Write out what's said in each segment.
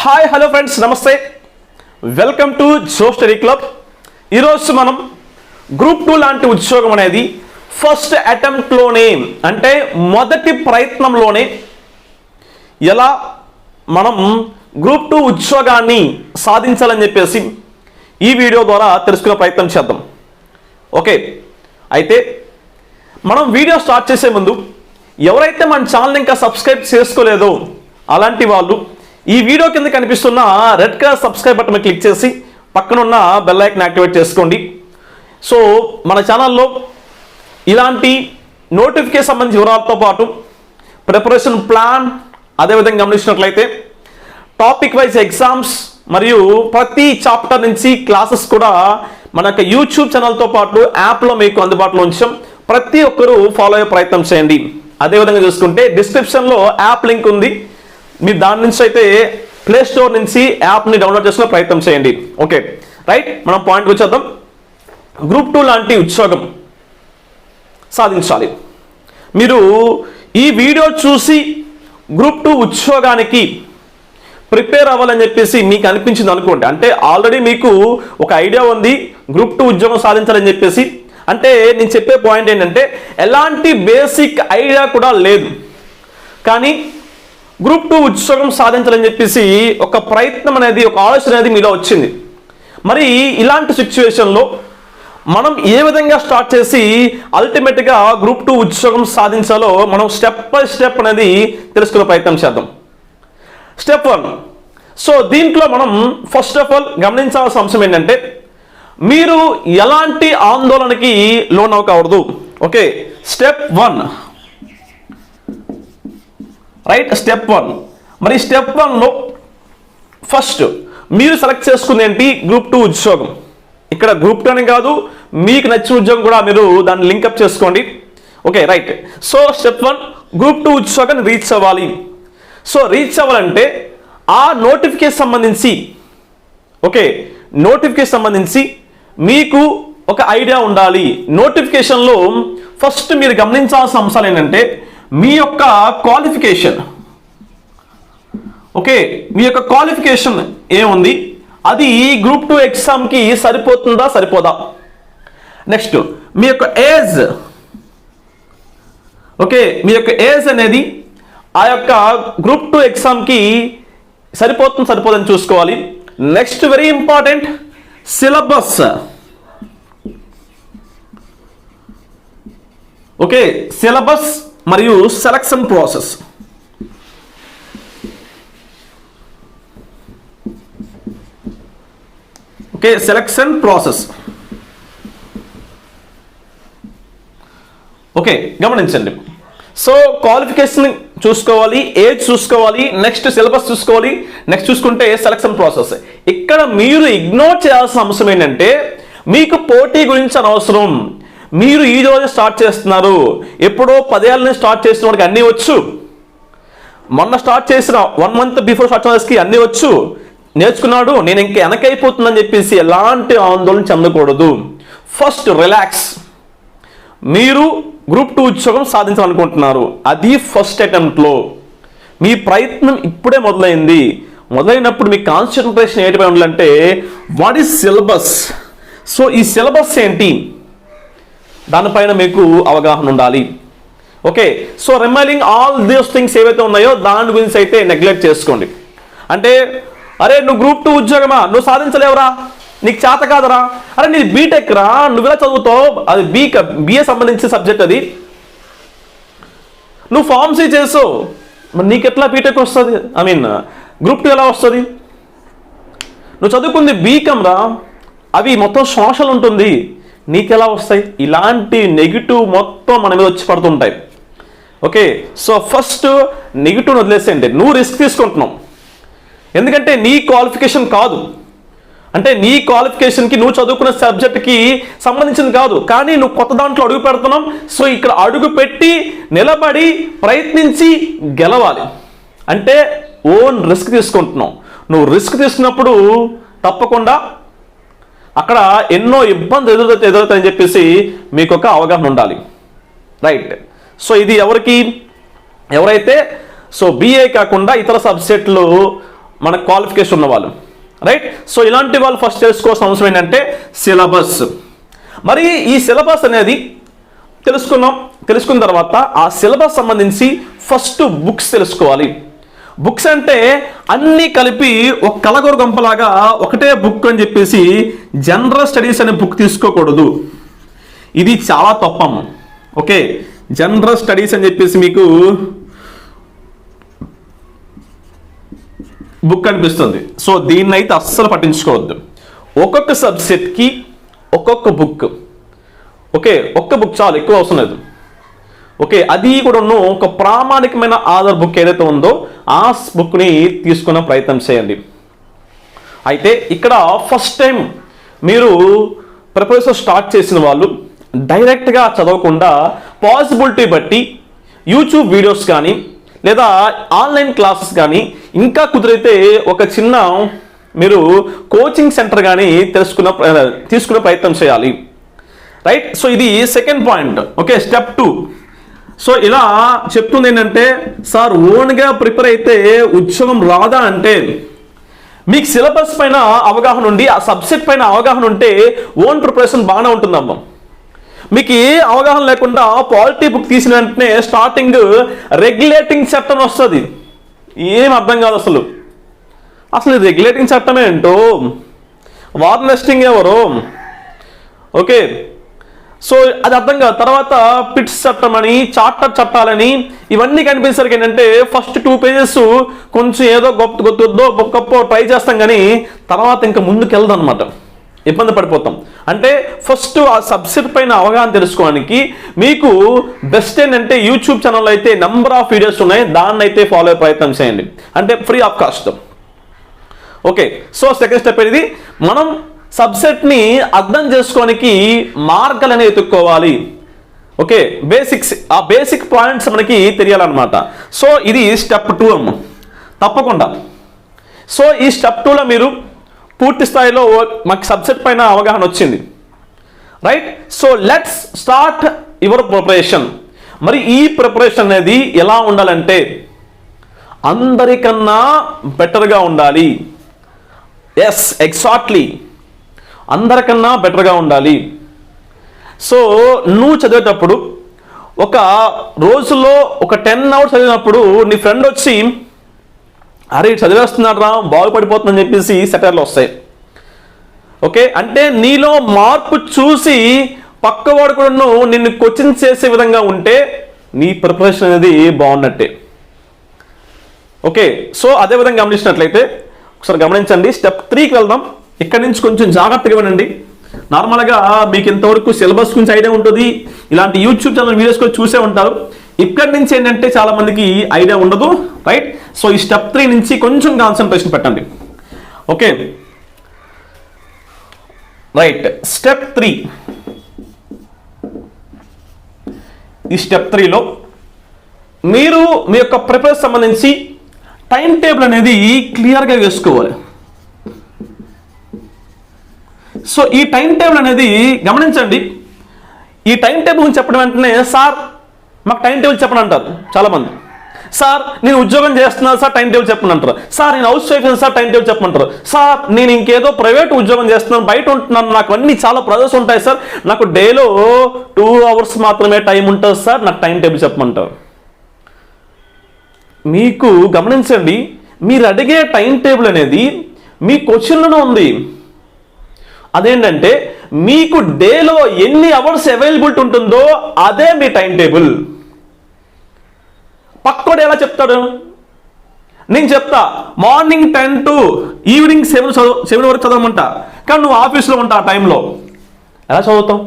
Hi hello friends, నమస్తే. Welcome to Jo study club. ఈరోజు మనం గ్రూప్ 2 లాంటి ఉద్యోగం అనేది ఫస్ట్ అటెంప్ట్లోనే, అంటే మొదటి ప్రయత్నంలోనే ఎలా మనం గ్రూప్ 2 ఉద్యోగాన్ని సాధించాలని చెప్పేసి ఈ వీడియో ద్వారా తెలుసుకునే ప్రయత్నం చేద్దాం. ఓకే, అయితే మనం వీడియో స్టార్ట్ చేసే ముందు ఎవరైతే మన ఛానల్ ఇంకా సబ్స్క్రైబ్ చేసుకోలేదో అలాంటి వాళ్ళు ఈ వీడియో కింద కనిపిస్తున్న red colour subscribe button click చేసి పక్కనున్న బెల్ ఐకాన్ యాక్టివేట్ చేసుకోండి. సో మన ఛానల్లో ఇలాంటి నోటిఫికేషన్ సంబంధించిన వివరాలతో పాటు ప్రిపరేషన్ ప్లాన్, అదేవిధంగా గమనించినట్లయితే టాపిక్ వైజ్ ఎగ్జామ్స్ మరియు ప్రతి చాప్టర్ నుంచి క్లాసెస్ కూడా మన యొక్క యూట్యూబ్ ఛానల్తో పాటు యాప్లో మీకు అందుబాటులో ఉంచాం. ప్రతి ఒక్కరూ ఫాలో అయ్యే ప్రయత్నం చేయండి. అదేవిధంగా చూసుకుంటే డిస్క్రిప్షన్లో యాప్ లింక్ ఉంది, మీరు దాని నుంచి అయితే ప్లే స్టోర్ నుంచి యాప్ని డౌన్లోడ్ చేసుకునే ప్రయత్నం చేయండి. ఓకే రైట్, మనం పాయింట్కి వచ్చేద్దాం. గ్రూప్ 2 లాంటి ఉద్యోగం సాధించాలి. మీరు ఈ వీడియో చూసి గ్రూప్ 2 ఉద్యోగానికి ప్రిపేర్ అవ్వాలని చెప్పేసి మీకు అనిపించింది అనుకోండి, అంటే ఆల్రెడీ మీకు ఒక ఐడియా ఉంది గ్రూప్ 2 ఉద్యోగం సాధించాలని చెప్పేసి. అంటే నేను చెప్పే పాయింట్ ఏంటంటే ఎలాంటి బేసిక్ ఐడియా కూడా లేదు, కానీ గ్రూప్ 2 ఉద్యోగం సాధించాలని చెప్పేసి ఒక ప్రయత్నం అనేది, ఒక ఆలోచన అనేది మీలో వచ్చింది. మరి ఇలాంటి సిచ్యువేషన్లో మనం ఏ విధంగా స్టార్ట్ చేసి అల్టిమేట్గా గ్రూప్ 2 ఉద్యోగం సాధించాలో మనం స్టెప్ బై స్టెప్ అనేది తెలుసుకునే ప్రయత్నం చేద్దాం. స్టెప్ 1. సో దీంట్లో మనం ఫస్ట్ ఆఫ్ ఆల్ గమనించాల్సిన అంశం ఏంటంటే మీరు ఎలాంటి ఆందోళనకి లోన్ అవ్వకూడదు. Okay, step 1 right. స్టెప్ 1, మరి స్టెప్ 1లో ఫస్ట్ మీరు సెలెక్ట్ చేసుకుంది ఏంటి? గ్రూప్ 2 ఉద్యోగం. ఇక్కడ గ్రూప్ 2 అని కాదు, మీకు నచ్చిన ఉద్యోగం కూడా మీరు దాన్ని లింకప్ చేసుకోండి. Okay right. So step 1, group 2 ఉద్యోగాన్ని రీచ్ అవ్వాలి. సో రీచ్ అవ్వాలంటే ఆ నోటిఫికేషన్ సంబంధించి, ఓకే నోటిఫికేషన్ సంబంధించి మీకు ఒక ఐడియా ఉండాలి. నోటిఫికేషన్లో ఫస్ట్ మీరు గమనించాల్సిన అంశాలు ఏంటంటే మీ యొక్క క్వాలిఫికేషన్. ఓకే, మీ యొక్క క్వాలిఫికేషన్ ఏముంది, అది గ్రూప్ 2 ఎగ్జామ్కి సరిపోతుందా సరిపోదా. నెక్స్ట్ మీ యొక్క ఏజ్. ఓకే, మీ యొక్క ఏజ్ అనేది ఆ యొక్క గ్రూప్ 2 ఎగ్జామ్కి సరిపోతుంది సరిపోదని చూసుకోవాలి. Next very important, syllabus. Okay, syllabus మరియు selection process. Okay, selection process. Okay గమనించండి. సో క్వాలిఫికేషన్ చూసుకోవాలి, ఏజ్ చూసుకోవాలి, నెక్స్ట్ సిలబస్ చూసుకోవాలి, నెక్స్ట్ చూసుకుంటే సెలక్షన్ ప్రాసెస్. ఇక్కడ మీరు ఇగ్నోర్ చేయాల్సిన అంశం ఏంటంటే మీకు పోటీ గురించి అనవసరం. మీరు ఈ రోజు స్టార్ట్ చేస్తున్నారు, ఎప్పుడో 10 ఏళ్ళ నుంచి స్టార్ట్ చేసిన వాడికి అన్నీ వచ్చు, మొన్న స్టార్ట్ చేసిన 1 మంత్ బిఫోర్ స్టార్ట్ చేసేకి అన్నీ వచ్చు, నేర్చుకున్నాడు, నేను ఇంకా వెనకైపోతుందని చెప్పేసి ఎలాంటి ఆందోళన చెందకూడదు. First relax. మీరు గ్రూప్ 2 ఉద్యోగం సాధించాలనుకుంటున్నారు, అది ఫస్ట్ అటెంప్ట్లో. మీ ప్రయత్నం ఇప్పుడే మొదలైంది. మొదలైనప్పుడు మీ కాన్సన్ట్రేషన్ ఏంటిపై ఉండాలంటే వాట్ ఈస్ సిలబస్. సో ఈ సిలబస్ ఏంటి, దానిపైన మీకు అవగాహన ఉండాలి. Okay, so remaining all these things ఏవైతే ఉన్నాయో దాని గురించి అయితే నెగ్లెక్ట్ చేసుకోండి. అంటే అరే నువ్వు గ్రూప్ 2 ఉద్యోగమా, నువ్వు సాధించలేవురా, నీకు చేత కాదరా, అరే నీది బీటెక్ రా, నువ్వు ఎలా చదువుతావు, అది బిఏ సంబంధించిన సబ్జెక్ట్, అది నువ్వు ఫార్మసీ చేసావు, మరి నీకు ఎట్లా బీటెక్ వస్తుంది, ఐ మీన్ గ్రూప్ 2 ఎలా వస్తుంది, నువ్వు చదువుకుంది బీకామ్ రా, అవి మొత్తం సోషల్ ఉంటుంది, నీకెలా వస్తాయి. ఇలాంటి నెగిటివ్ మొత్తం మన మీద వచ్చి పడుతుంటాయి. ఓకే, సో ఫస్ట్ నెగిటివ్ వదిలేసేయండి. నువ్వు రిస్క్ తీసుకుంటున్నావు, ఎందుకంటే నీ క్వాలిఫికేషన్ కాదు, అంటే నీ క్వాలిఫికేషన్కి నువ్వు చదువుకున్న సబ్జెక్ట్కి సంబంధించింది కాదు, కానీ నువ్వు కొత్త దాంట్లో అడుగు పెడుతున్నావు. సో ఇక్కడ అడుగు పెట్టి నిలబడి ప్రయత్నించి గెలవాలి, అంటే ఓన్ రిస్క్ తీసుకుంటున్నావు. నువ్వు రిస్క్ తీసుకున్నప్పుడు తప్పకుండా అక్కడ ఎన్నో ఇబ్బందులు ఎదురవుతాయని చెప్పేసి మీకు ఒక అవగాహన ఉండాలి. రైట్. సో ఇది ఎవరైతే సో బిఏ కాకుండా ఇతర సబ్జెక్టులు మన క్వాలిఫికేషన్ ఉన్న వాళ్ళు, రైట్? సో ఇలాంటి వాళ్ళు ఫస్ట్ తెలుసుకోవాల్సిన అవసరం ఏంటంటే సిలబస్. మరి ఈ సిలబస్ అనేది తెలుసుకున్న తర్వాత ఆ సిలబస్ సంబంధించి ఫస్ట్ బుక్స్ తెలుసుకోవాలి. బుక్స్ అంటే అన్నీ కలిపి ఒక కలగూర గంపలాగా ఒకటే బుక్ అని చెప్పేసి జనరల్ స్టడీస్ అనే బుక్ తీసుకోకూడదు. ఇది చాలా తప్పమ్మ. ఓకే, జనరల్ స్టడీస్ అని చెప్పేసి మీకు బుక్ అనిపిస్తుంది. సో దీన్ని అయితే అస్సలు పట్టించుకోవద్దు. ఒక్కొక్క సబ్జెక్ట్కి ఒక్కొక్క బుక్. ఓకే, ఒక్క బుక్ చాలు, ఎక్కువ అవసరం లేదు. ఓకే, అది కూడా ఒక ప్రామాణికమైన ఆధార్ బుక్ ఏదైతే ఉందో ఆ బుక్ని తీసుకునే ప్రయత్నం చేయండి. అయితే ఇక్కడ ఫస్ట్ టైం మీరు ప్రిపరేషన్ స్టార్ట్ చేసిన వాళ్ళు డైరెక్ట్గా చదవకుండా పాసిబిలిటీ బట్టి యూట్యూబ్ వీడియోస్ కానీ లేదా ఆన్లైన్ క్లాసెస్ కానీ, ఇంకా కుదిరైతే ఒక చిన్న మీరు కోచింగ్ సెంటర్ కానీ తీసుకునే ప్రయత్నం చేయాలి, రైట్? సో ఇది second point. Okay, step 2. So ఇలా చెప్తుంది ఏంటంటే, సార్ ఓన్గా ప్రిపేర్ అయితే ఉద్యోగం రాదా అంటే, మీకు సిలబస్ పైన అవగాహన ఉండి ఆ సబ్జెక్ట్ పైన అవగాహన ఉంటే ఓన్ ప్రిపరేషన్ బాగానే ఉంటుందమ్మా. మీకు ఏ అవగాహన లేకుండా పాలిటీ బుక్ తీసిన వెంటనే స్టార్టింగ్ రెగ్యులేటింగ్ చట్టం వస్తుంది, ఏం అర్థం కాదు అసలు రెగ్యులేటింగ్ చట్టం ఏంటో, వార్ నెస్టింగ్ ఎవరు, ఓకే? సో అది అర్థం కాదు. తర్వాత పిట్స్ చట్టం అని, చార్టర్ చట్టాలని ఇవన్నీ కనిపించడానికి ఏంటంటే ఫస్ట్ 2 పేజెస్ కొంచెం ఏదో గొప్ప ట్రై చేస్తాం, కానీ తర్వాత ఇంకా ముందుకు వెళ్దాం అనమాట, ఇబ్బంది పడిపోతాం. అంటే ఫస్ట్ ఆ సబ్జెక్ట్ పైన అవగాహన తెలుసుకోవడానికి మీకు బెస్ట్ ఏంటంటే యూట్యూబ్ ఛానల్ అయితే నెంబర్ ఆఫ్ వీడియోస్ ఉన్నాయి, దాన్ని అయితే ఫాలో అయ్యే ప్రయత్నం చేయండి, అంటే free of cost. Okay, so second step ఇది, మనం సబ్జెక్ట్ని అర్థం చేసుకోవడానికి మార్గాలు అనేవి ఎత్తుక్కోవాలి. ఓకే, ఆ బేసిక్ పాయింట్స్ మనకి తెలియాలన్నమాట. సో ఇది స్టెప్ 2 అమ్మ, తప్పకుండా. సో ఈ స్టెప్ 2లో మీరు పూర్తి స్థాయిలో మాకు సబ్జెక్ట్ పైన అవగాహన వచ్చింది, right? So let's start your preparation. మరి ఈ ప్రిపరేషన్ అనేది ఎలా ఉండాలంటే అందరికన్నా బెటర్గా ఉండాలి. ఎస్, ఎగ్జాక్ట్లీ, అందరికన్నా బెటర్గా ఉండాలి. సో నువ్వు చదివేటప్పుడు ఒక రోజులో ఒక 10 అవర్స్ చదివినప్పుడు నీ ఫ్రెండ్ వచ్చి అరే చదివేస్తున్నాడు రా బాగుపడిపోతుందని చెప్పేసి సెటర్లు వస్తాయి. ఓకే, అంటే నీలో మార్పు చూసి పక్కవాడు కూడా నిన్ను క్వశ్చన్ చేసే విధంగా ఉంటే నీ ప్రిపరేషన్ అనేది బాగున్నట్టే. ఓకే, సో అదేవిధంగా గమనించినట్లయితే ఒకసారి గమనించండి, స్టెప్ 3కి వెళ్దాం. ఇక్కడి నుంచి కొంచెం జాగ్రత్తగా వినండి. నార్మల్గా మీకు ఇంతవరకు సిలబస్ గురించి ఐడియా ఉంటుంది, ఇలాంటి యూట్యూబ్ ఛానల్ వీడియోస్ కూడా చూసే ఉంటారు. ఇక్కడి నుంచి ఏంటంటే చాలా మందికి ఐడియా ఉండదు, రైట్? సో ఈ స్టెప్ 3 నుంచి కొంచెం కాన్సన్ట్రేషన్ పెట్టండి. Okay, right. స్టెప్ 3, ఈ స్టెప్ 3లో మీరు మీ యొక్క ప్రిపరేషన్ సంబంధించి టైం టేబుల్ అనేది క్లియర్గా వేసుకోవాలి. సో ఈ టైం టేబుల్ అనేది గమనించండి. ఈ టైం టేబుల్ గురించి చెప్పడం వెంటనే సార్ మాకు టైం టేబుల్ చెప్పండి అంటారు చాలామంది. సార్ నేను ఉద్యోగం చేస్తున్నాను సార్ టైం టేబుల్ చెప్పండి అంటారు. సార్ నేను house wife sir time table చెప్పమంటారు. సార్ నేను ఇంకేదో ప్రైవేట్ ఉద్యోగం చేస్తున్నాను, బయట ఉంటున్నాను, నాకు అన్ని చాలా ప్రెజర్స్ ఉంటాయి సార్, నాకు డేలో 2 అవర్స్ మాత్రమే టైం ఉంటుంది సార్, నాకు టైం టేబుల్ చెప్పమంటారు. మీకు గమనించండి, మీరు అడిగే టైం టేబుల్ అనేది మీ క్వశ్చన్లోనే ఉంది. అదేంటంటే మీకు డేలో ఎన్ని అవర్స్ అవైలబిలిటీ ఉంటుందో అదే మీ టైం టేబుల్. పక్కోడు ఎలా చెప్తాడు? నేను చెప్తా మార్నింగ్ 10 to ఈవినింగ్ 7 వరకు చదవమంటా, కానీ నువ్వు ఆఫీస్లో ఉంటా ఆ టైంలో, ఎలా చదువుతావు?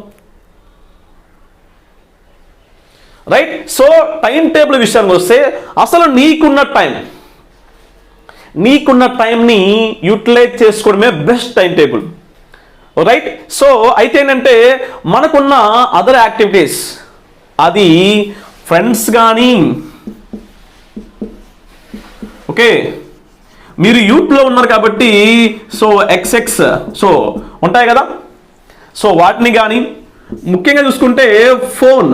రైట్? సో టైం టేబుల్ విషయానికి వస్తే అసలు నీకున్న టైంని యూటిలైజ్ చేసుకోవడమే best time table, right? So అయితే ఏంటంటే మనకున్న అదర్ యాక్టివిటీస్, అది ఫ్రెండ్స్ కానీ, ఓకే మీరు యూత్లో ఉన్నారు కాబట్టి సో ఎక్స్ఎక్స్ సో ఉంటాయి కదా, సో వాటిని కానీ ముఖ్యంగా చూసుకుంటే ఫోన్,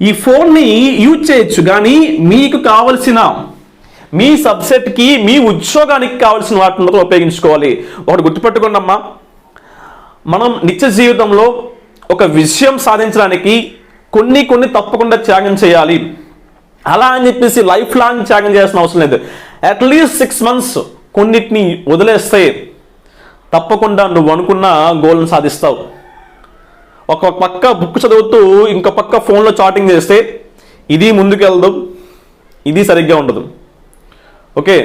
ఈ ఫోన్ని యూజ్ చేయొచ్చు, కానీ మీకు కావలసిన మీ సబ్సెట్కి మీ ఉద్యోగానికి కావాల్సిన వాటిని మాత్రం ఉపయోగించుకోవాలి. ఒకటి గుర్తుపెట్టుకోండి అమ్మా, మనం నిత్య జీవితంలో ఒక విషయం సాధించడానికి కొన్ని తప్పకుండా త్యాగం చేయాలి. అలా అని చెప్పేసి లైఫ్ లాంగ్ త్యాగం చేయాల్సిన అవసరం లేదు. అట్లీస్ట్ 6 months కొన్నిటిని వదిలేస్తే తప్పకుండా నువ్వు అనుకున్న గోల్ని సాధిస్తావు. ఒక పక్క బుక్ చదువుతూ ఇంకో పక్క ఫోన్లో చాటింగ్ చేస్తే ఇది ముందుకెళ్ళదు, ఇది సరిగ్గా ఉండదు. ఓకే,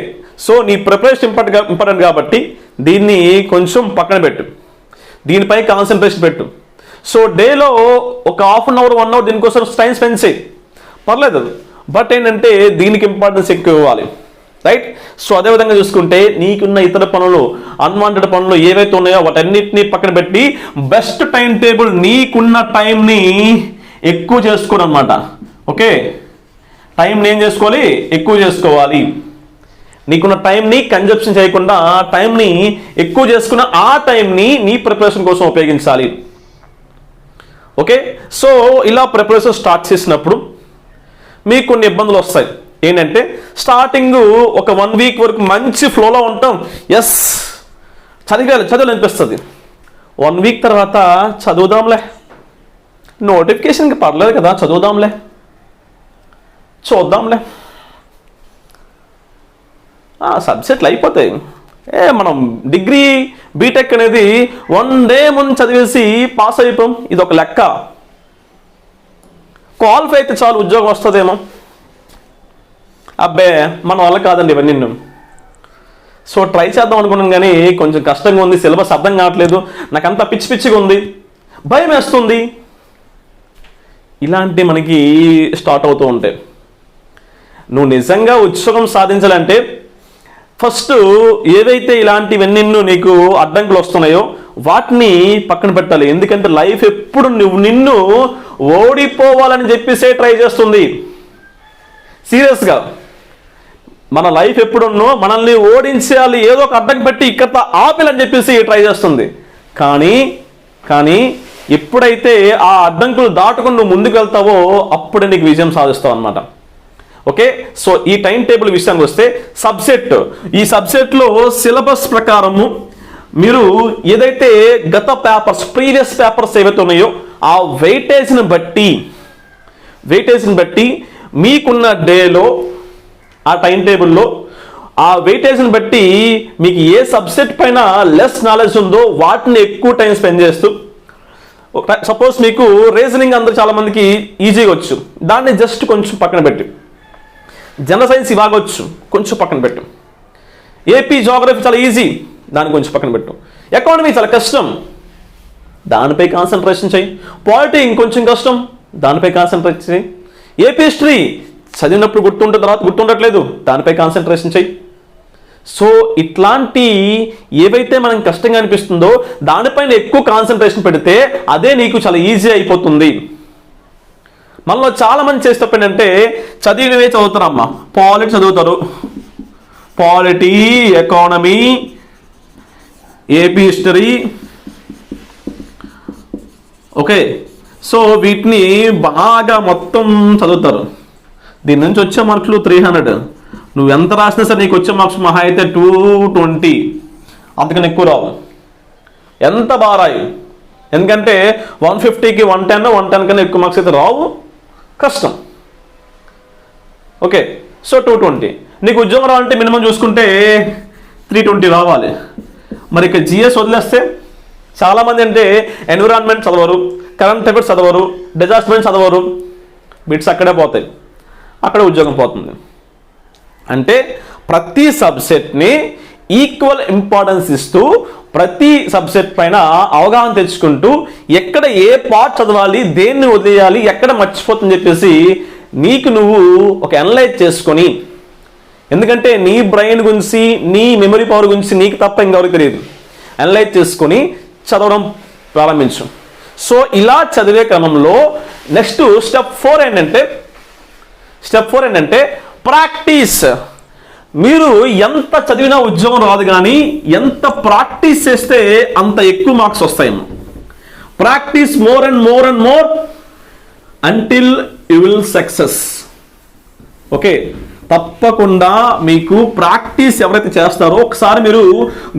సో నీ ప్రిపరేషన్ ఇంపార్టెంట్ కాబట్టి దీన్ని కొంచెం పక్కన పెట్టు, దీనిపై కాన్సన్ట్రేషన్ పెట్టు. సో డేలో ఒక 1/2 hour 1 hour దీనికోసం టైం స్పెండ్ చేయి, పర్లేదు. బట్ ఏంటంటే దీనికి ఇంపార్టెన్స్ ఎక్కువ ఇవ్వాలి, రైట్? సో అదేవిధంగా చూసుకుంటే నీకున్న ఇతర పనులు, అన్వాంటెడ్ పనులు ఏవైతే ఉన్నాయో వాటన్నిటిని పక్కన పెట్టి బెస్ట్ టైం టేబుల్, నీకున్న టైంని ఎక్కువ చేసుకోనమాట. ఓకే, టైంని ఏం చేసుకోవాలి? ఎక్కువ చేసుకోవాలి. నీకున్న టైంని కన్జప్షన్ చేయకుండా టైంని ఎక్కువ చేసుకున్న ఆ టైంని నీ ప్రిపరేషన్ కోసం ఉపయోగించాలి. ఓకే, సో ఇలా ప్రిపరేషన్ స్టార్ట్ చేసినప్పుడు మీకు కొన్ని ఇబ్బందులు వస్తాయి. ఏంటంటే స్టార్టింగ్ ఒక 1 week వరకు మంచి ఫ్లోలో ఉంటాం, ఎస్ చదవాలి అనిపిస్తుంది. 1 week తర్వాత చదువుదాంలే, నోటిఫికేషన్కి పర్లేదు కదా, చదువుదాంలే, చూద్దాంలే, సబ్జెక్ట్లు అయిపోతాయి. మనం డిగ్రీ బీటెక్ అనేది 1 day ముందు చదివేసి పాస్ అయిపోయాం, ఇది ఒక లెక్క. క్వాలిఫై అయితే చాలు ఉద్యోగం వస్తుందేమో, అబ్బే మన వల్ల కాదండి ఇవన్నీ. సో ట్రై చేద్దాం అనుకున్నాను కానీ కొంచెం కష్టంగా ఉంది, సిలబస్ అర్థం కావట్లేదు, నాకంతా పిచ్చిగా ఉంది, భయం వేస్తుంది, ఇలాంటి మనకి స్టార్ట్ అవుతూ ఉంటాయి. నువ్వు నిజంగా ఉద్యోగం సాధించాలంటే ఫస్ట్ ఏవైతే ఇలాంటివన్నీ నీకు అడ్డంకులు వస్తున్నాయో వాటిని పక్కన పెట్టాలి. ఎందుకంటే లైఫ్ ఎప్పుడు నిన్ను ఓడిపోవాలని చెప్పేసే ట్రై చేస్తుంది. సీరియస్గా మన లైఫ్ ఎప్పుడున్నో మనల్ని ఓడించాలి, ఏదో ఒక అడ్డం పెట్టి ఇక్కడ ఆపేయాలని చెప్పేసి ట్రై చేస్తుంది. కానీ ఎప్పుడైతే ఆ అడ్డంకులు దాటుకుని నువ్వు ముందుకు వెళ్తావో అప్పుడే నీకు విజయం సాధిస్తావు అన్నమాట. ఓకే, సో ఈ టైం టేబుల్ విషయానికి వస్తే ఈ సబ్జెక్ట్లో సిలబస్ ప్రకారము మీరు ఏదైతే గత పేపర్స్, ప్రీవియస్ పేపర్స్ ఏవైతే ఉన్నాయో ఆ వెయిటేజ్ని బట్టి మీకున్న డేలో ఆ టైం టేబుల్లో ఆ వెయిటేజ్ని బట్టి మీకు ఏ సబ్జెక్ట్ పైన లెస్ నాలెడ్జ్ ఉందో వాటిని ఎక్కువ టైం స్పెండ్ చేస్తూ, సపోజ్ మీకు రీజనింగ్ అందరూ చాలామందికి ఈజీగా వచ్చు, దాన్ని జస్ట్ కొంచెం పక్కన పెట్టి, జనరల్ సైన్స్ ఇవాగొచ్చు కొంచెం పక్కన పెట్టు, ఏపీ జోగ్రఫీ చాలా ఈజీ దాన్ని కొంచెం పక్కన పెట్టు, ఎకానమీ చాలా కష్టం దానిపై కాన్సన్ట్రేషన్ చేయి, పాలిటీ ఇంకొంచెం కష్టం దానిపై కాన్సన్ట్రేట్ చేయి, ఏపీ హిస్టరీ చదివినప్పుడు గుర్తుంటే తర్వాత గుర్తుండట్లేదు దానిపై కాన్సన్ట్రేషన్ చేయి. సో ఇట్లాంటి ఏవైతే మనకు కష్టంగా అనిపిస్తుందో దానిపైన ఎక్కువ కాన్సన్ట్రేషన్ పెడితే అదే నీకు చాలా ఈజీ అయిపోతుంది. మనలో చాలా మంది చేసే తప్పు ఏంటంటే చదివినవే చదువుతారమ్మా, పాలిటీ చదువుతారు, polity, economy, AP history. Okay, so వీటిని బాగా మొత్తం చదువుతారు, దీని నుంచి వచ్చే మార్కులు 300, నువ్వు ఎంత రాసినా సరే నీకు వచ్చే మార్క్స్ మహా అయితే 220, అంతకన్నా ఎక్కువ రావు. ఎంత బాగా రాయి, ఎందుకంటే 150కి 110 కన్నా ఎక్కువ మార్క్స్ అయితే రావు, కష్టం. Okay, so 220. నీకు ఉద్యోగం రావాలంటే మినిమం చూసుకుంటే 320 రావాలి. మరి ఇక జిఎస్ వదిలేస్తే చాలామంది అంటే ఎన్విరాన్మెంట్ చదవరు, కరెంట్ అఫైర్స్ చదవరు, డిజాస్టర్ చదవరు, బిట్స్ అక్కడే పోతాయి, అక్కడ ఉద్యోగం పోతుంది. అంటే ప్రతి సబ్జెక్ట్ని ఈక్వల్ ఇంపార్టెన్స్ ఇస్తూ ప్రతి సబ్జెక్ట్ పైన అవగాహన తెచ్చుకుంటూ ఎక్కడ ఏ పార్ట్ చదవాలి, దేన్ని వదిలేయాలి, ఎక్కడ మర్చిపోతుందని చెప్పేసి నీకు నువ్వు ఒక అనలైజ్ చేసుకొని, ఎందుకంటే నీ బ్రెయిన్ గురించి, నీ మెమరీ పవర్ గురించి నీకు తప్ప ఇంకెవరికి తెలియదు, అనలైజ్ చేసుకొని చదవడం ప్రారంభించు. సో ఇలా చదివే క్రమంలో నెక్స్ట్ స్టెప్ 4 ఏంటంటే ప్రాక్టీస్. మీరు ఎంత చదివినా ఉద్యోగం రాదు, కానీ ఎంత ప్రాక్టీస్ చేస్తే అంత ఎక్కువ మార్క్స్ వస్తాయి. Practice more and more until you will success. Okay, తప్పకుండా మీకు ప్రాక్టీస్ ఎవరైతే చేస్తారో ఒకసారి మీరు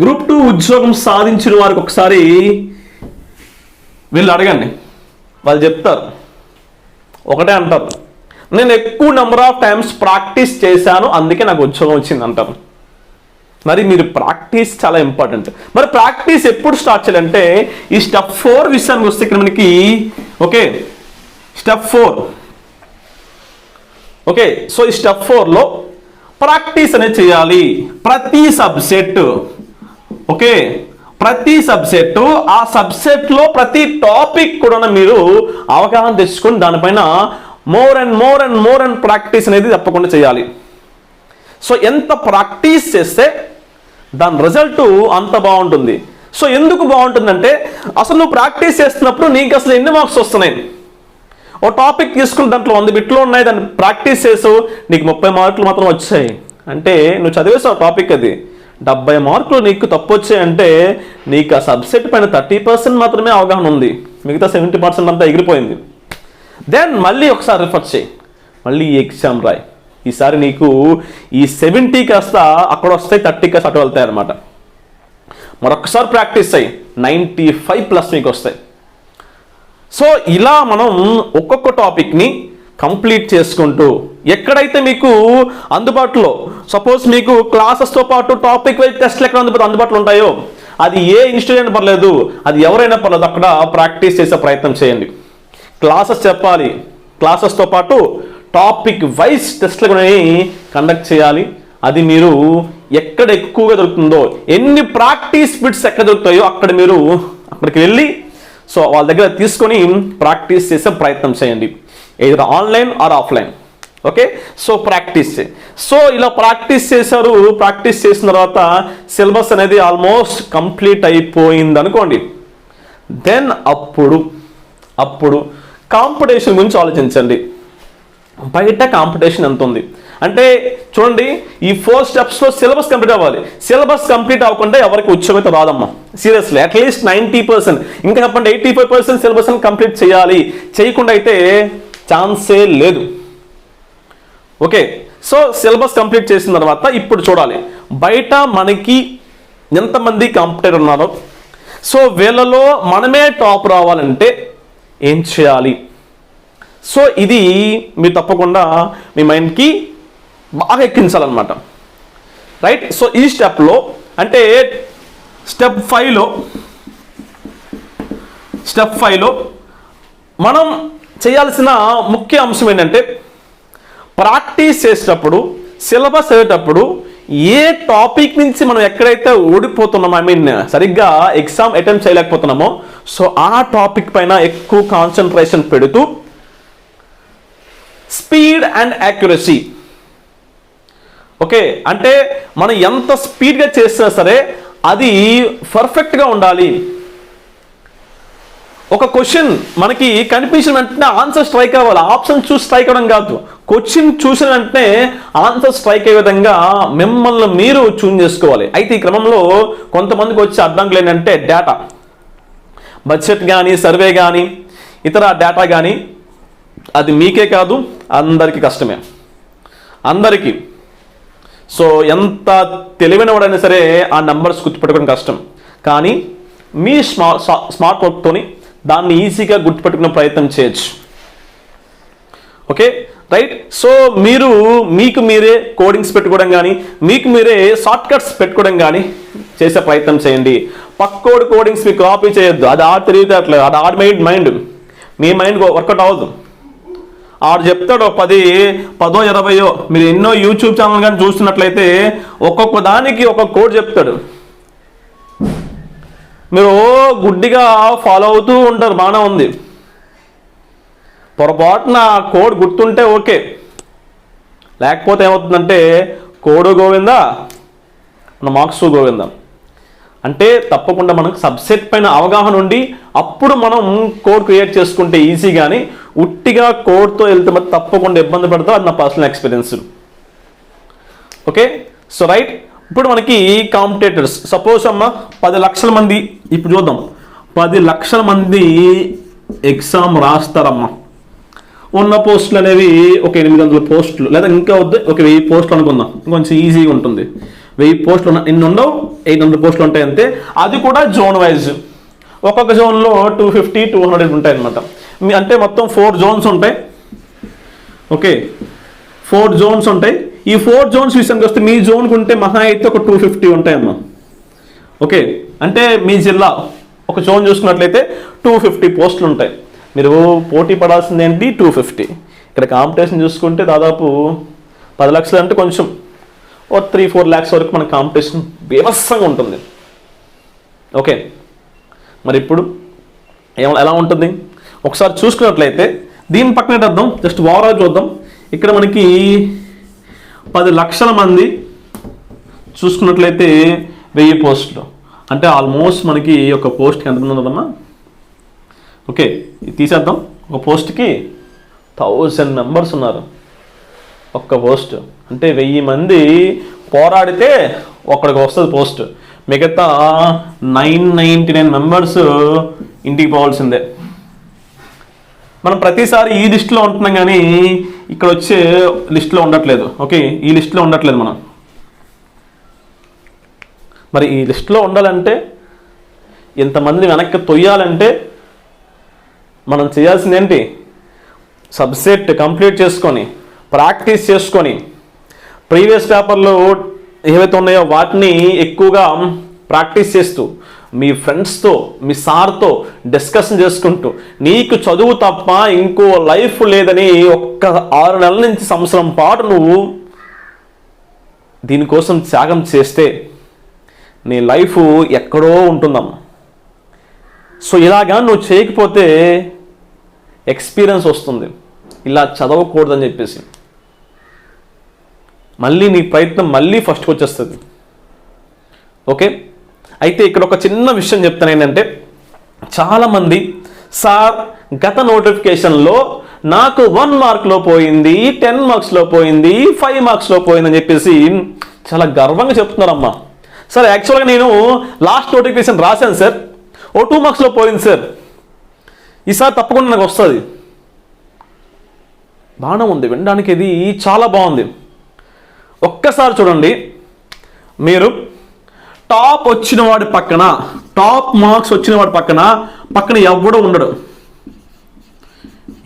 గ్రూప్ 2 ఉద్యోగం సాధించిన వారికి ఒకసారి వీళ్ళు అడగండి, వాళ్ళు చెప్తారు. ఒకటే అంటారు, నేను ఎక్కువ నెంబర్ ఆఫ్ టైమ్స్ ప్రాక్టీస్ చేశాను అందుకే నాకు ఉద్యోగం వచ్చింది అంటారు. మరి మీరు ప్రాక్టీస్ చాలా ఇంపార్టెంట్. మరి ప్రాక్టీస్ ఎప్పుడు స్టార్ట్ చేయాలంటే ఈ స్టెప్ 4 విషయానికి వస్తే ఇక్కడ మనకి ఓకే స్టెప్ 4 ఓకే. సో ఈ స్టెప్ 4లో ప్రాక్టీస్ అనేది చేయాలి. ప్రతి సబ్జెక్టు ఓకే, ప్రతి సబ్జెక్టు ఆ సబ్జెక్ట్లో ప్రతి టాపిక్ కూడా మీరు అవగాహన తెచ్చుకొని దానిపైన మోర్ అండ్ ప్రాక్టీస్ అనేది తప్పకుండా చేయాలి. సో ఎంత ప్రాక్టీస్ చేస్తే దాని రిజల్ట్ అంత బాగుంటుంది. సో ఎందుకు బాగుంటుందంటే అసలు నువ్వు ప్రాక్టీస్ చేస్తున్నప్పుడు నీకు అసలు ఎన్ని మార్క్స్ వస్తున్నాయి, ఓ టాపిక్ తీసుకుని దాంట్లో 100 బిట్లు ఉన్నాయి, దాన్ని ప్రాక్టీస్ చేసావు, నీకు 30 మార్కులు మాత్రం వచ్చాయి అంటే నువ్వు చదివేసావు టాపిక్, అది 70 మార్కులు నీకు తప్పు వచ్చాయంటే నీకు ఆ సబ్జెక్ట్ పైన 30% మాత్రమే అవగాహన ఉంది, మిగతా 70% అంతా ఎగిరిపోయింది. దెన్ మళ్ళీ ఒకసారి రిఫర్ చేయి, మళ్ళీ ఈ ఎగ్జామ్ రాయి. ఈసారి నీకు ఈ 70 కాస్త అక్కడ వస్తాయి, 30 కాస్త అటు వెళ్తాయి అనమాట. మరొకసారి ప్రాక్టీస్ అయ్యి 95+ మీకు వస్తాయి. సో ఇలా మనం ఒక్కొక్క టాపిక్ని కంప్లీట్ చేసుకుంటూ ఎక్కడైతే మీకు అందుబాటులో, సపోజ్ మీకు క్లాసెస్తో పాటు టాపిక్ వైజ్ టెస్ట్లు ఎక్కడ అందుబాటులో ఉంటాయో అది ఏ ఇన్స్టిట్యూట్ అయినా పర్లేదు, అది ఎవరైనా పర్లేదు, అక్కడ ప్రాక్టీస్ చేసే ప్రయత్నం చేయండి. క్లాసెస్ చెప్పాలి, క్లాసెస్తో పాటు టాపిక్ వైజ్ టెస్ట్లు కూడా కండక్ట్ చేయాలి. అది మీరు ఎక్కడ ఎక్కువగా దొరుకుతుందో, ఎన్ని ప్రాక్టీస్ బిట్స్ ఎక్కడ దొరుకుతాయో అక్కడ మీరు అక్కడికి వెళ్ళి సో వాళ్ళ దగ్గర తీసుకొని ప్రాక్టీస్ చేసే ప్రయత్నం చేయండి, ఏదో online or offline. Okay, so practice so ఇలా ప్రాక్టీస్ చేశారు. ప్రాక్టీస్ చేసిన తర్వాత సిలబస్ అనేది ఆల్మోస్ట్ కంప్లీట్ అయిపోయింది అనుకోండి. దెన్ అప్పుడు కాంపిటీషన్ గురించి ఆలోచించండి. బయట కాంపిటీషన్ ఎంత ఉంది అంటే చూడండి, ఈ 4 స్టెప్స్లో సిలబస్ కంప్లీట్ అవ్వాలి. సిలబస్ కంప్లీట్ అవ్వకుండా ఎవరికి ఉద్యోగం అయితే రాదమ్మా, సీరియస్లీ. అట్లీస్ట్ 90%, ఇంకా చెప్పండి 85% సిలబస్ కంప్లీట్ చేయాలి. చేయకుండా అయితే ఛాన్సే లేదు. ఓకే, సో సిలబస్ కంప్లీట్ చేసిన తర్వాత ఇప్పుడు చూడాలి బయట మనకి ఎంతమంది కాంపిటేటర్ ఉన్నారో. సో వీళ్ళలో మనమే టాప్ రావాలంటే ఏం చేయాలి? సో ఇది మీరు తప్పకుండా మీ మైండ్కి బాగా ఎక్కించాలన్నమాట, రైట్? సో ఈ స్టెప్లో అంటే స్టెప్ 5లో మనం చేయాల్సిన ముఖ్య అంశం ఏంటంటే ప్రాక్టీస్ చేసేటప్పుడు, సిలబస్ అయ్యేటప్పుడు ఏ టాపిక్ నుంచి మనం ఎక్కడైతే ఓడిపోతున్నామో, సరిగ్గా ఎగ్జామ్ అటెంప్ట్ చేయలేకపోతున్నామో, సో ఆ టాపిక్ పైన ఎక్కువ కాన్సన్ట్రేషన్ పెడుతూ స్పీడ్ అండ్ యాక్యురసీ. ఓకే, అంటే మనం ఎంత స్పీడ్గా చేసినా సరే అది పర్ఫెక్ట్గా ఉండాలి. ఒక క్వశ్చన్ మనకి కనిపించిన వెంటనే ఆన్సర్ స్ట్రైక్ అవ్వాలి, ఆప్షన్ చూసి స్ట్రైక్ అవ్వడం కాదు. క్వశ్చన్ చూసిన వెంటనే ఆన్సర్ స్ట్రైక్ అయ్యే విధంగా మిమ్మల్ని మీరు చూన్ చేసుకోవాలి. అయితే ఈ క్రమంలో కొంతమందికి వచ్చే అడ్డంకులు ఏంటంటే డేటా, బడ్జెట్ కానీ, సర్వే కానీ, ఇతర డేటా కానీ, అది మీకే కాదు అందరికీ కష్టమే, అందరికీ. సో ఎంత తెలివైన వాడైనా సరే ఆ నెంబర్స్ గుర్తుపెట్టుకోవడం కష్టం. కానీ మీ స్మార్ట్ వర్క్తోని దాన్ని ఈజీగా గుర్తుపెట్టుకునే ప్రయత్నం చేయొచ్చు. Okay, right? సో మీకు మీరే కోడింగ్స్ పెట్టుకోవడం కానీ, మీకు మీరే షార్ట్ కట్స్ పెట్టుకోవడం కానీ చేసే ప్రయత్నం చేయండి. పక్కోడి కోడింగ్స్ మీకు కాపీ చేయొద్దు, అది ఆడు తెలియట్లేదు, అది ఆడి మైండ్, మీ మైండ్ వర్కౌట్ అవ్వదు. ఆడు చెప్తాడు 10, 20 మీరు ఎన్నో యూట్యూబ్ ఛానల్ కానీ చూస్తున్నట్లయితే ఒక్కొక్క దానికి ఒక్కొక్క కోడ్ చెప్తాడు, మీరు గుడ్డిగా ఫాలో అవుతూ ఉంటారు, బాగానే ఉంది. పొరపాటున కోడ్ గుర్తుంటే ఓకే, లేకపోతే ఏమవుతుందంటే కోడు గోవిందా, మన మార్క్స్ గోవిందా. అంటే తప్పకుండా మనకు సబ్జెక్ట్ పైన అవగాహన ఉండి అప్పుడు మనం కోడ్ క్రియేట్ చేసుకుంటే ఈజీ. కానీ ఉట్టిగా కోడ్తో వెళ్తే మరి తప్పకుండా ఇబ్బంది పడతాం, అది నా personal experience. Okay, so right. ఇప్పుడు మనకి కాంపిటేటర్స్ సపోజ్ అమ్మ 10 లక్షల మంది, ఇప్పుడు చూద్దాం 10 లక్షల మంది ఎగ్జామ్ రాస్తారమ్మా. ఉన్న పోస్టులు అనేవి ఒక 800 పోస్టులు లేదా ఇంకా వద్దు ఒక 1000 పోస్టులు అనుకుందాం, కొంచెం ఈజీగా ఉంటుంది. 1000 పోస్టులు ఇన్ని ఉండవు, 800 పోస్టులు ఉంటాయి అంతే. అది కూడా జోన్ వైజ్, ఒక్కొక్క జోన్లో 250, 200 ఉంటాయి అనమాట. అంటే మొత్తం 4 జోన్స్ ఉంటాయి. ఓకే, 4 జోన్స్ ఉంటాయి. ఈ 4 జోన్స్ విషయానికి వస్తే మీ జోన్కి ఉంటే మహా అయితే ఒక 250 ఉంటాయమ్మా. ఓకే, అంటే మీ జిల్లా ఒక జోన్ చూసుకున్నట్లయితే 250 పోస్టులు ఉంటాయి. మీరు పోటీ పడాల్సింది ఏంటి 250. ఇక్కడ కాంపిటీషన్ చూసుకుంటే దాదాపు 10 లక్షలు అంటే కొంచెం 3-4 lakhs వరకు మన కాంపిటీషన్ బీభత్సంగా ఉంటుంది. ఓకే, మరి ఇప్పుడు ఎలా ఉంటుంది ఒకసారి చూసుకున్నట్లయితే దీని పక్కన అర్థం జస్ట్ ఓవరాల్ చూద్దాం. ఇక్కడ మనకి 10 లక్షల మంది చూసుకున్నట్లయితే 1000 పోస్టులు అంటే ఆల్మోస్ట్ మనకి ఒక పోస్ట్కి ఎంతమంది ఉన్నదమ్మా? ఓకే, ఇది తీసేద్దాం. ఒక పోస్ట్కి 1000 మెంబర్స్ ఉన్నారు. ఒక్క పోస్ట్ అంటే 1000 మంది పోరాడితే ఒక్కడికి వస్తుంది పోస్ట్. మిగతా 999 మెంబర్స్ ఇంటికి పోవాల్సిందే. మనం ప్రతిసారి ఈ లిస్టులో ఉంటున్నాం కానీ ఇక్కడ వచ్చే లిస్టులో ఉండట్లేదు. ఓకే, ఈ లిస్టులో ఉండట్లేదు మనం. మరి ఈ లిస్టులో ఉండాలంటే ఇంతమందిని వెనక్కి తొయ్యాలంటే మనం చేయాల్సింది ఏంటి? సబ్జెక్ట్ కంప్లీట్ చేసుకొని ప్రాక్టీస్ చేసుకొని ప్రీవియస్ పేపర్లో ఏవైతే ఉన్నాయో వాటిని ఎక్కువగా ప్రాక్టీస్ చేస్తూ మీ ఫ్రెండ్స్తో మీ సార్తో డిస్కషన్ చేసుకుంటూ నీకు చదువు తప్ప ఇంకో లైఫ్ లేదని ఒక్క 6 నెలల నుంచి సంవత్సరం పాటు నువ్వు దీనికోసం త్యాగం చేస్తే నీ లైఫ్ ఎక్కడో ఉంటుందమ్మా. సో ఇలాగా నువ్వు చేయకపోతే ఎక్స్పీరియన్స్ వస్తుంది ఇలా చదవకూడదని చెప్పేసి, మళ్ళీ నీ ప్రయత్నం మళ్ళీ ఫస్ట్కి వచ్చేస్తుంది. ఓకే, అయితే ఇక్కడ ఒక చిన్న విషయం చెప్తాను ఏంటంటే, చాలామంది సార్ గత నోటిఫికేషన్లో నాకు 1 మార్క్లో పోయింది, 10 మార్క్స్లో పోయింది, 5 మార్క్స్లో పోయిందని చెప్పేసి చాలా గర్వంగా చెప్తున్నారమ్మా. సార్ యాక్చువల్గా నేను లాస్ట్ నోటిఫికేషన్ రాశాను సార్, 2 మార్క్స్లో పోయింది సార్, ఈసారి తప్పకుండా నాకు వస్తుంది. బాగానే ఉంది, వినడానికి ఇది చాలా బాగుంది. ఒక్కసారి చూడండి, మీరు టాప్ వచ్చిన వాడి పక్కన టాప్ మార్క్స్ వచ్చిన వాడి పక్కన ఎవడూ ఉండడు,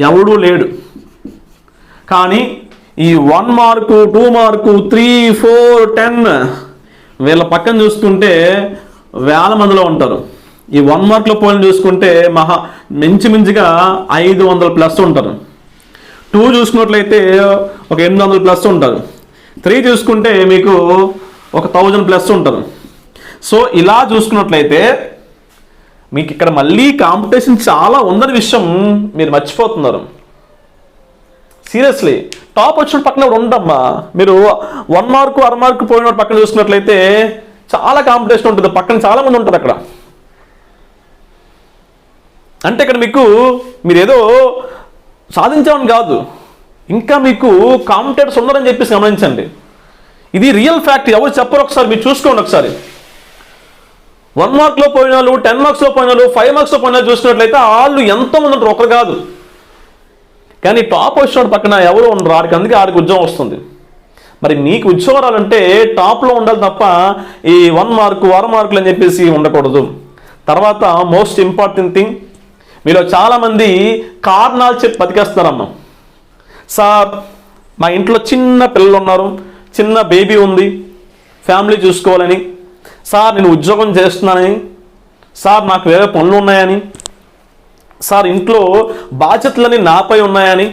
ఎవడూ లేడు. కానీ ఈ 1 మార్కు 2 మార్కు 3, 4, 10 వీళ్ళ పక్కన చూసుకుంటే వేల మందిలో ఉంటారు. ఈ 1 మార్కులో పోయిన చూసుకుంటే మించుగా 500+ ఉంటారు. 2 చూసుకున్నట్లయితే ఒక 800+ ఉంటారు. 3 చూసుకుంటే మీకు ఒక 1000+ ఉంటారు. సో ఇలా చూసుకున్నట్లయితే మీకు ఇక్కడ మళ్ళీ కాంపిటీషన్ చాలా ఉందని విషయం మీరు మర్చిపోతున్నారు. సీరియస్లీ, టాప్ వచ్చిన పక్కన ఉండమ్మా. మీరు 1 మార్కు 6 మార్కు పోయిన పక్కన చూసుకున్నట్లయితే చాలా కాంపిటీషన్ ఉంటుంది, పక్కన చాలా మంది ఉంటారు అక్కడ. అంటే ఇక్కడ మీరు ఏదో సాధించామని కాదు, ఇంకా మీకు కాంపిటేటర్స్ ఉన్నారని చెప్పేసి గమనించండి. ఇది రియల్ ఫ్యాక్ట్, ఎవరు చెప్పరు. ఒకసారి మీరు చూసుకోండి. ఒకసారి 1 మార్క్లో పోయిన వాళ్ళు, 10 మార్క్స్లో పోయిన వాళ్ళు, 5 మార్క్స్లో పోయిన వాళ్ళు చూసుకున్నట్లయితే వాళ్ళు ఎంతోమంది ఉంటారు, ఒకరు కాదు. కానీ టాప్ వచ్చిన పక్కన ఎవరు ఉండరు, అందుకే ఆడికి ఉద్యోగం వస్తుంది. మరి మీకు ఉద్యోగం రావాలంటే టాప్లో ఉండాలి తప్ప ఈ 1 మార్కు 6 మార్కులు అని చెప్పేసి ఉండకూడదు. తర్వాత మోస్ట్ ఇంపార్టెంట్ థింగ్, మీలో చాలామంది కారణాలు చెప్పి బతికేస్తున్నారమ్మా. సార్ మా ఇంట్లో చిన్న పిల్లలు ఉన్నారు, చిన్న బేబీ ఉంది, ఫ్యామిలీ చూసుకోవాలని, సార్ నేను ఉద్యోగం చేస్తున్నానని, సార్ నాకు వేరే పనులు ఉన్నాయని, సార్ ఇంట్లో బాధ్యతలని నాపై ఉన్నాయని,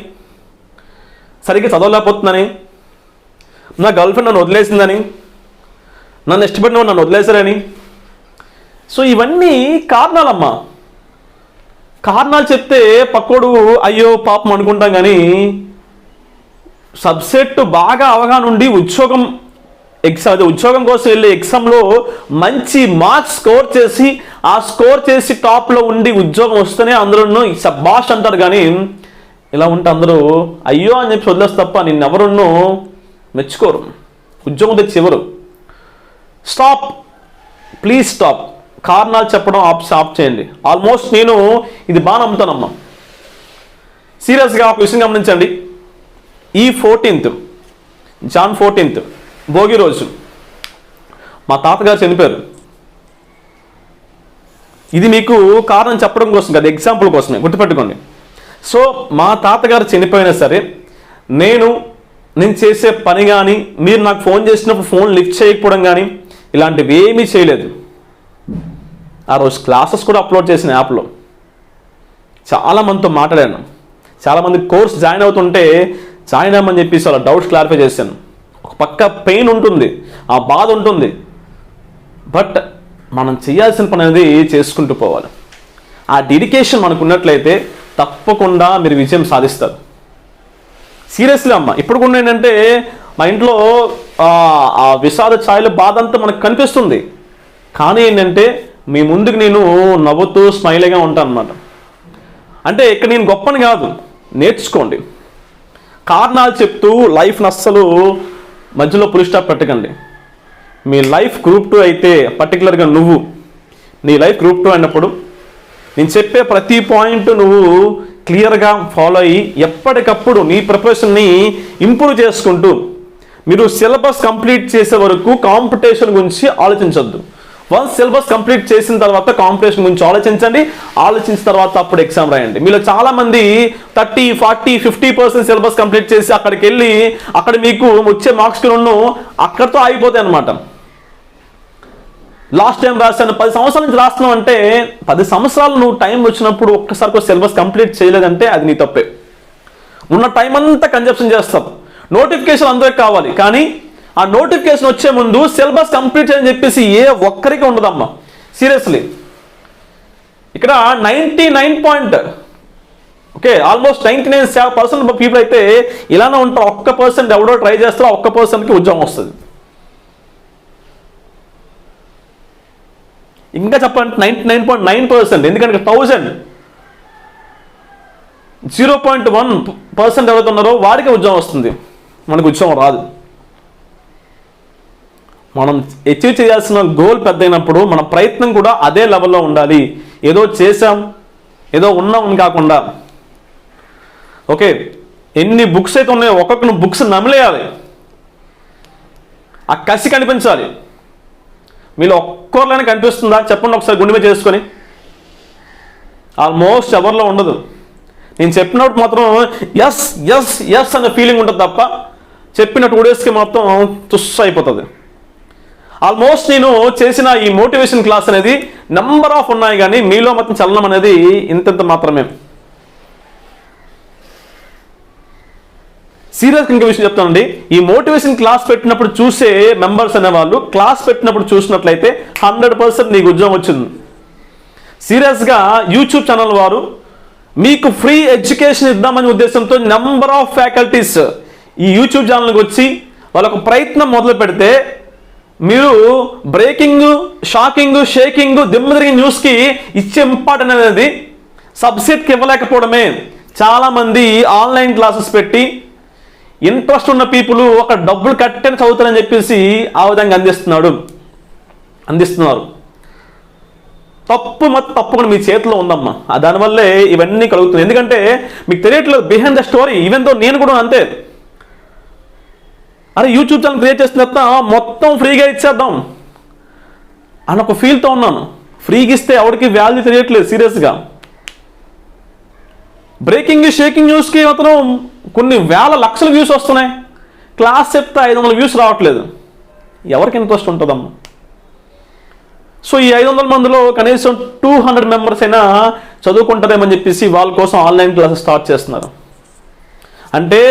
సరిగ్గా చదవలేకపోతున్నానని, నా గర్ల్ఫ్రెండ్ నన్ను వదిలేసిందని, నన్ను ఇష్టపడిన నన్ను వదిలేశారని. సో ఇవన్నీ కారణాలమ్మా. కారణాలు చెప్తే పక్కోడు అయ్యో పాపం అనుకుంటాం, కానీ సబ్జెక్టు బాగా అవగాహన ఉండి ఉద్యోగం కోసం వెళ్ళే ఎగ్జామ్లో మంచి మార్క్స్ స్కోర్ చేసి టాప్లో ఉండి ఉద్యోగం వస్తేనే అందరూ సబ్బాష్ అంటారు. కానీ ఇలా ఉంటే అందరూ అయ్యో అని చెప్పి వదిలేస్తే తప్ప నిన్నెవరున్నూ మెచ్చుకోరు, ఉద్యోగం తెచ్చి ఎవరు. Stop, please stop. కారణాలు చెప్పడం ఆప్ చేయండి. ఆల్మోస్ట్ నేను ఇది బాగా నమ్ముతానమ్మా. సీరియస్గా ఒక విషయం గమనించండి. ఈ 14th జాన్ 14th భోగి రోజు మా తాతగారు చనిపోయారు. ఇది మీకు కారణం చెప్పడం కోసం కదా, ఎగ్జాంపుల్ కోసమే, గుర్తుపెట్టుకోండి. సో మా తాతగారు చనిపోయినా సరే నేను చేసే పని కానీ, మీరు నాకు ఫోన్ చేసినప్పుడు ఫోన్ లిఫ్ట్ చేయకపోవడం కానీ ఇలాంటివి ఏమీ చేయలేదు. ఆ రోజు క్లాసెస్ కూడా అప్లోడ్ చేసిన యాప్లో చాలామందితో మాట్లాడాను. చాలామంది కోర్స్ జాయిన్ అవుతుంటే జాయిన్ అవ్వమని చెప్పేసి వాళ్ళ డౌట్స్ క్లారిఫై చేశాను. ఒక పక్క పెయిన్ ఉంటుంది, ఆ బాధ ఉంటుంది, బట్ మనం చేయాల్సిన పని అనేది చేసుకుంటూ పోవాలి. ఆ డెడికేషన్ మనకు ఉన్నట్లయితే తప్పకుండా మీరు విజయం సాధిస్తారు. సీరియస్లీ అమ్మ, ఇప్పుడు కూడా ఏంటంటే మా ఇంట్లో ఆ విషాద ఛాయల బాధ అంతా మనకు కనిపిస్తుంది, కానీ ఏంటంటే మీ ముందుకు నేను నవ్వుతూ స్మైల్గా ఉంటాను అన్నమాట. అంటే ఇక్కడ నేను గొప్పని కాదు, నేర్చుకోండి. కారణాలు చెప్తూ లైఫ్ని అస్సలు మధ్యలో పులి స్టాప్ పెట్టకండి. మీ లైఫ్ గ్రూప్ 2 అయితే, పర్టికులర్గా నీ లైఫ్ గ్రూప్ 2 అయినప్పుడు నేను చెప్పే ప్రతి పాయింట్ నువ్వు క్లియర్గా ఫాలో అయ్యి ఎప్పటికప్పుడు నీ ప్రిపరేషన్ని ఇంప్రూవ్ చేసుకుంటూ మీరు సిలబస్ కంప్లీట్ చేసే వరకు కాంపిటీషన్ గురించి ఆలోచించొద్దు. వన్స్ సిలబస్ కంప్లీట్ చేసిన తర్వాత కాంపిటీషన్ గురించి ఆలోచించిన తర్వాత అప్పుడు ఎగ్జామ్ రాయండి. మీలో చాలామంది 30, 40, 50% సిలబస్ కంప్లీట్ చేసి అక్కడికి వెళ్ళి అక్కడ మీకు వచ్చే మార్క్స్ అక్కడితో ఆగిపోతాయి అన్నమాట. లాస్ట్ టైం రాశాను, 10 సంవత్సరాల నుంచి రాస్తున్నావు అంటే 10 సంవత్సరాలు నువ్వు టైం వచ్చినప్పుడు ఒక్కసారి సిలబస్ కంప్లీట్ చేయలేదంటే అది నీ తప్పే. ఉన్న టైం అంతా కన్జప్షన్ చేస్తావు. నోటిఫికేషన్ అందరికి కావాలి, కానీ ఆ నోటిఫికేషన్ వచ్చే ముందు సిలబస్ కంప్లీట్ అని చెప్పేసి ఏ ఒక్కరికి ఉండదమ్మా. సీరియస్లీ ఇక్కడ 99 ఆల్మోస్ట్ 99% పీపుల్ అయితే ఇలానే ఉంటారు. 1% ఎవడో ట్రై చేస్తారో 1%కి ఉద్యోగం వస్తుంది. ఇంకా చెప్పాలంటే 99.9%, ఎందుకంటే 1000 0.1% ఎవరైతే ఉన్నారో వాడికి ఉద్యోగం వస్తుంది, మనకు ఉద్యోగం రాదు. మనం అచీవ్ చేయాల్సిన గోల్ పెద్ద అయినప్పుడు మన ప్రయత్నం కూడా అదే లెవెల్లో ఉండాలి. ఏదో చేసాం, ఏదో ఉన్నాం కాకుండా. ఓకే, ఎన్ని బుక్స్ అయితే ఉన్నాయో ఒక్కొక్క బుక్స్ నమిలేయాలి. ఆ కసి కనిపించాలి. మీలో ఒక్కరిలోనే కనిపిస్తుందా చెప్పండి ఒకసారి, గుండె మీద చేసుకొని. ఆల్మోస్ట్ ఎవరిలో ఉండదు. నేను చెప్పినప్పుడు మాత్రం ఎస్ ఎస్ ఎస్ అనే ఫీలింగ్ ఉంటుంది తప్ప చెప్పిన 2 డేస్కి మొత్తం తుస్సు అయిపోతుంది. ఆల్మోస్ట్ నేను చేసిన ఈ మోటివేషన్ క్లాస్ అనేది నెంబర్ ఆఫ్ ఉన్నాయి, కానీ మీలో మాత్రం చలనం అనేది ఇంత మాత్రమే. సీరియస్గా ఇంకో విషయం చెప్తానండి. ఈ మోటివేషన్ క్లాస్ పెట్టినప్పుడు చూసే మెంబర్స్ అనేవాళ్ళు క్లాస్ పెట్టినప్పుడు చూసినట్లయితే 100% నీకు ఉద్యోగం వచ్చింది. సీరియస్గా యూట్యూబ్ ఛానల్ వారు మీకు ఫ్రీ ఎడ్యుకేషన్ ఇద్దామనే ఉద్దేశంతో నెంబర్ ఆఫ్ ఫ్యాకల్టీస్ ఈ యూట్యూబ్ ఛానల్కి వచ్చి వాళ్ళకు ప్రయత్నం మొదలు పెడితే మీరు బ్రేకింగ్, షాకింగ్, షేకింగ్, దిమ్మదిరిగిన న్యూస్కి ఇచ్చే ఇంపార్టెంట్ అనేది సబ్సెట్కి ఇవ్వలేకపోవడమే. చాలామంది ఆన్లైన్ క్లాసెస్ పెట్టి ఇంట్రెస్ట్ ఉన్న పీపుల్ ఒక డబ్బులు కట్టని చదువుతారని చెప్పేసి ఆ విధంగా అందిస్తున్నారు. తప్పకుండా మీ చేతిలో ఉందమ్మా. దానివల్లే ఇవన్నీ కలుగుతుంది. ఎందుకంటే మీకు తెలియట్లేదు behind the story. Even though నేను కూడా అంతే. అరే యూట్యూబ్ ఛానల్ క్రియేట్ చేసిన తర్వాత మొత్తం ఫ్రీగా ఇచ్చేద్దాం అని ఒక ఫీల్తో ఉన్నాను. ఫ్రీగా ఇస్తే ఎవరికి వాల్యూ తెలియట్లేదు. సీరియస్గా బ్రేకింగ్, షేకింగ్ న్యూస్కి మాత్రం కొన్ని వేల లక్షల వ్యూస్ వస్తున్నాయి. క్లాస్ చెప్తే 500 వ్యూస్ రావట్లేదు. ఎవరికి ఇంట్రెస్ట్ ఉంటుందమ్మా? సో ఈ 500 మందిలో కనీసం 200 మెంబర్స్ అయినా చదువుకుంటారేమని చెప్పేసి వాళ్ళ కోసం ఆన్లైన్ క్లాసెస్ స్టార్ట్ చేస్తున్నారు. అంటే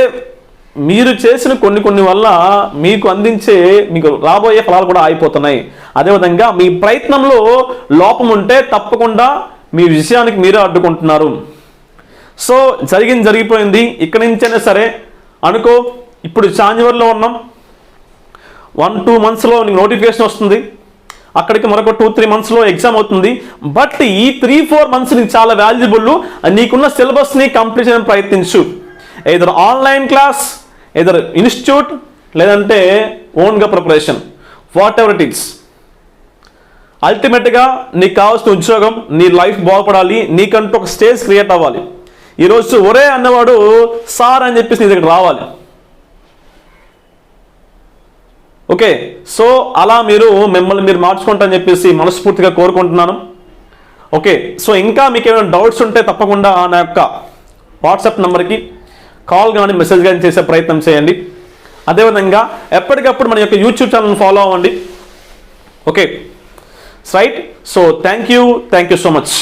మీరు చేసిన కొన్ని వల్ల మీకు రాబోయే ఫలాలు కూడా ఆగిపోతున్నాయి. అదేవిధంగా మీ ప్రయత్నంలో లోపం ఉంటే తప్పకుండా మీ విషయానికి మీరే అడ్డుకుంటున్నారు. సో జరిగిపోయింది. ఇక్కడి నుంచైనా సరే అనుకో, ఇప్పుడు జాన్యువరిలో ఉన్నాం, 1-2 మంత్స్లో నీకు నోటిఫికేషన్ వస్తుంది. అక్కడికి మరొక 2-3 మంత్స్లో ఎగ్జామ్ అవుతుంది. బట్ ఈ 3-4 మంత్స్ నీకు చాలా వాల్యుబుల్. నీకున్న సిలబస్ని కంప్లీట్ చేయడానికి ప్రయత్నించు. Either online class, either institute, లేదంటే ఓన్గా preparation, whatever it is. అల్టిమేట్గా నీకు కావాల్సిన ఉద్యోగం, నీ లైఫ్ బాగుపడాలి, నీకంటూ ఒక స్టేజ్ క్రియేట్ అవ్వాలి. ఈరోజు ఒరే అన్నవాడు సార్ అని చెప్పేసి నీ దగ్గర రావాలి. ఓకే, సో అలా మిమ్మల్ని మీరు మార్చుకుంటారని చెప్పేసి మనస్ఫూర్తిగా కోరుకుంటున్నాను. ఓకే, సో ఇంకా మీకు ఏమైనా డౌట్స్ ఉంటే తప్పకుండా నా యొక్క వాట్సాప్ నెంబర్కి కాల్ కానీ మెసేజ్ కానీ చేసే ప్రయత్నం చేయండి. అదేవిధంగా ఎప్పటికప్పుడు మన యొక్క యూట్యూబ్ ఛానల్ని ఫాలో అవ్వండి. Okay right, so thank you so much.